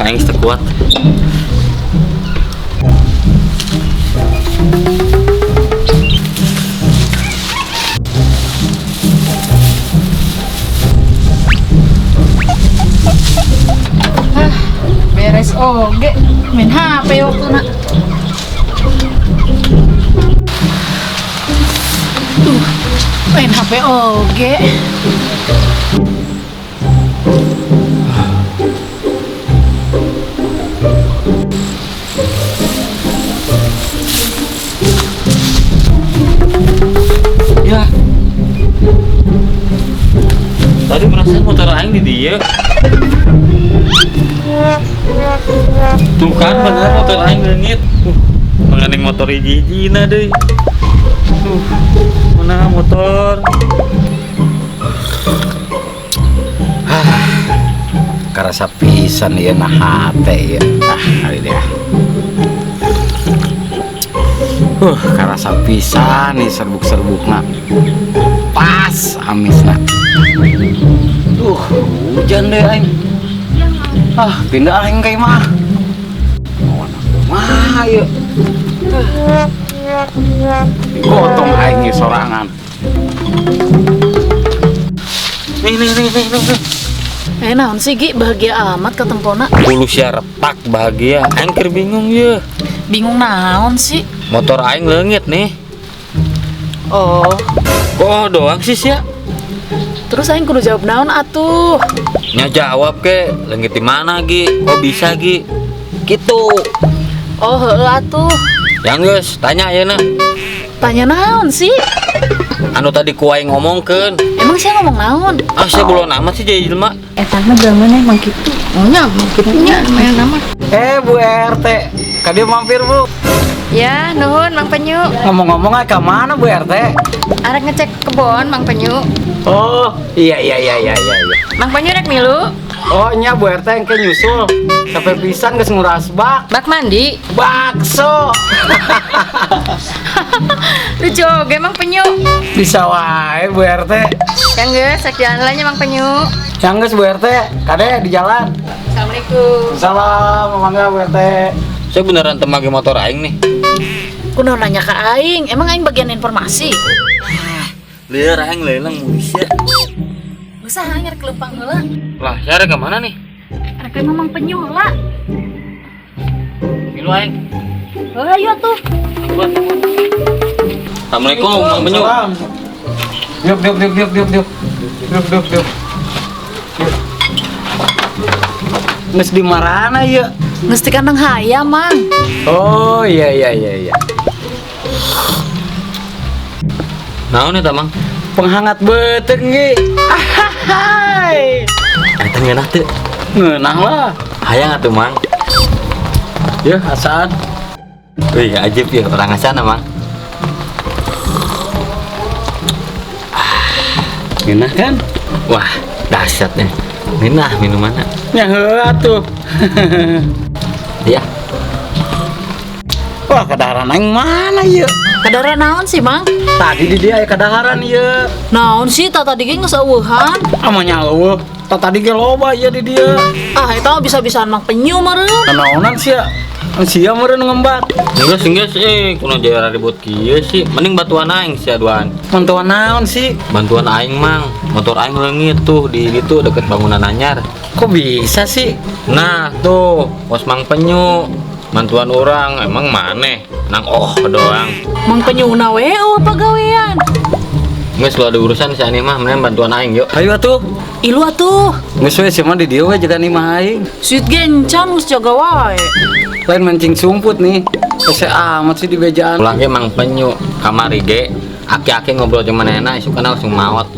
aing teu kuat. Beres oge main HP waktu nak. Main HP oge. Ya. Tadi perasaan motor aing di dia. Tuh kan bener motor aing leungit. Mengenai motor hiji-hijina deui. Tuh, mana motor? Karasa pisan ieu nah hate ieu. Hari dia. Karasa pisan nih serbuk-serbukna. Pas amisna. Hujan deh aing. Pindah aing ka imah. Mah ieu. Digotong aing ieu sorangan. Nih. Naon sih Gi, bahagia amat ketempona. Bulu sia retak bahagia. Aing keur bingung ye. Bingung naon sih? Motor aing leungit nih. Oh, Kok doang sih sia? terus aing kudu jawab naon atuh? Nya jawab ke, leungit di mana Gi? Kok bisa Gi? Gitu. Oh, heueuh atuh. Yang geus tanya ya nah. Tanya naon sih? Anu tadi ku aing ngomongkeun. Emang saya ngomong naon? Saya belum amat sih jadi jelema. Eta mah gamana emang gitu. Nya gitunya main nama. Bu RT, ka dieu mampir Bu. Ya, nuhun Mang Penyu. Ngomong-ngomong ka mana Bu RT? Arek ngecek kebon Mang Penyu. Oh, iya. Mang Penyu rek milu. Oh, nya Bu RT engke nyusul. Sampai pisan geus nguras bak. Bak mandi. Bakso. Lucu oge Mang Penyu. Bisa wae Bu RT. Yang geus sak jalan lainnya Mang Penyu. Yang geus Bu RT, kade di jalan. Assalamualaikum. Salam, mangga Bu RT. Saya beneran temagi motor aing nih. Kunaon nanya ke aing, emang aing bagian informasi. Lieur aing leuleung manusia. Usah aing rek leumpang heula. Lah, saya ke mana nih? Rek Mang Penyu heula. Milu aing. Ayo tuh. Assalamualaikum Mang Penyu. Diuk. Geus di marana ieu? Geus ti kandang hayam, Mang. Oh, iya. Naon eta Mang? Penghangat beuteung ge. Ahai. Eta ngeunah teu. Ngeunah lah. Hayang atuh Mang. Ya, asaan. Wih, ajib ya orang asana Mang. Ngeunah kan? Wah, dahsyat nih. Minah minumanna. Nya heueuh atuh. Iya. Wah, kadaharan aing mana ieu? Kadara naon sih, Mang? Tadi di dia aya kadaharan ieu. Naon sih tadi ge geus eueuhan? Amanya eueuh. Tadi ge loba ieu di dia. Eta mah bisa-bisaan Mang Penyu meureun. Naonan sia? Sia meureun ngembat. Enggeus kuno jaya ribut kieu sih. Mending bantuan aing sia duaan. Mantuan naon sih? Bantuan aing Mang. Motor aing leungit tuh di itu deket bangunan anyar. Kok bisa sih? Nah, tuh pos Mang Penyu. Bantuan orang emang maneh nang doang. Mang Penyu na we pagawean. Geus lu ada urusan si ani mah mending bantuan aing yuk. Ayo atuh. Ilu atuh. Geus we sia mah di dieu we jaga imah aing. Sweet gencan geus jaga wae. Lain mancing sumput nih. Ese amat sih di bejaan. Pulang ge Mang Penyu kamari ge. Aki-aki ngobrol jeung manehna isuk kana langsung maot.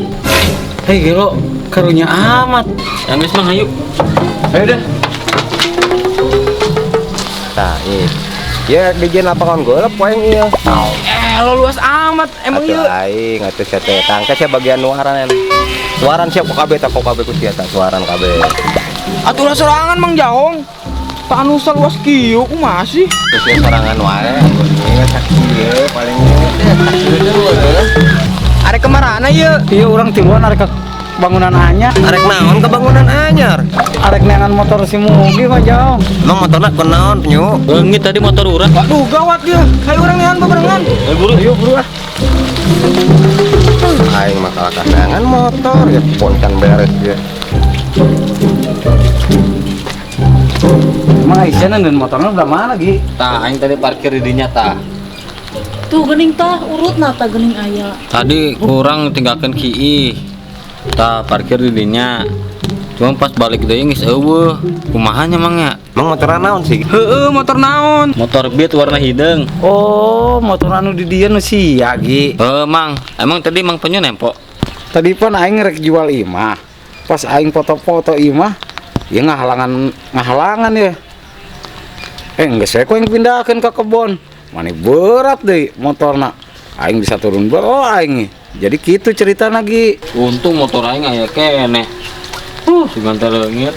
Hei gelo, karunya amat. Yang geus mah hayu. Ayo dah. Nah, ya dijieun lapangan golf poeng ieu. Lo luas amat emang Atuh ieu. aing atuh sia teh tangke sia bagian luaran. Suaran siap kabeh tak kabeh ku sia tah suaran kabeh. Atuh sorangan Mang Jahong. Tak anu saluas kieu kumaha sih? Terus ya sorangan wae. Ingat saksi ieu paling saksi dulu. Arek kemarana ieu? Iya orang tiluan arek bangunan anyar. Arek naon ke bangunan anyar? Arek neangan motor si Mugi mah jauh. Emang motorna kunaon penyu? Leungit tadi motor urang. Waduh, gawat dia. Kayak orang yang bebarengan. Ayo buru ah. Aing mah kalah kasangan motor ya pon kan beres dia. Emang Aisyah dan motornya udah mana lagi? Tah, aing tadi parkir di dinya tah. Tuh gening tah urut nata gening aya. Tadi kurang tinggalkan kiih. Tah parkir di dinya. Cuma pas balik deui geus eueuh. Kumahanya mangnya? Emang motorna naon sih? Heeh, motor naon? Motor Beat warna hideung. Oh, motor anu di dia nu sia Gi. Mang. Emang tadi Mang Penyu nempok. Tadi pan aing rek jual imah. Pas aing foto-foto imah, ya ngahalangan ya. Enggak saya kok yang pindahkan ke kebon. Mana berat deh motorna. Aing bisa turun bawa aing. Jadi gitu cerita lagi. Untung motor aing aya keneh. Sigan teh leungit.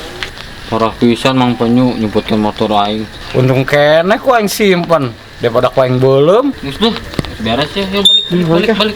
Parah pisan Mang Penyu nyebutkeun motor aing. Untung kene ku aing simpen daripada ku aing belum. Geus deh, beres ya, balik.